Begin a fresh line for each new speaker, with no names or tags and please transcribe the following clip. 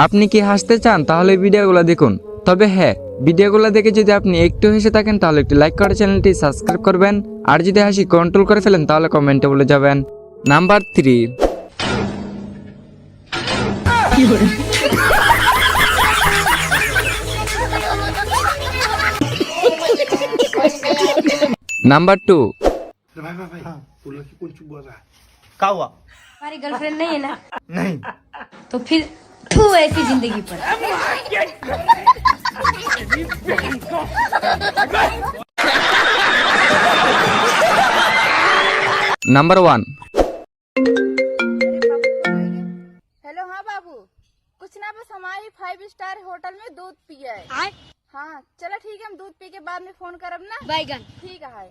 আপনি কি হাসতে চান তাহলে ভিডিওগুলো দেখুন। তবে হ্যাঁ, ভিডিওগুলো দেখে যদি আপনি একটু হেসে থাকেন তাহলে একটু লাইক করে চ্যানেলটি সাবস্ক্রাইব করবেন। আর যদি হাসি কন্ট্রোল করে ফেলেন তাহলে কমেন্টে বলে যাবেন। নাম্বার 3। नंबर 2।
भाई भाई भाई बोलो कि कौन चुप बोल रहा है?
क्या हुआ?
हमारी गर्लफ्रेंड नहीं है ना,
नहीं।
तो फिर तू ऐसी जिंदगी पर।
नंबर 1।
हेलो, हाँ बाबू, कुछ ना बस हमारी 5 स्टार होटल में दूध पिया है। हाँ चलो ठीक है, हम दूध पी के बाद में फोन करब ना।
बैगन
ठीक है।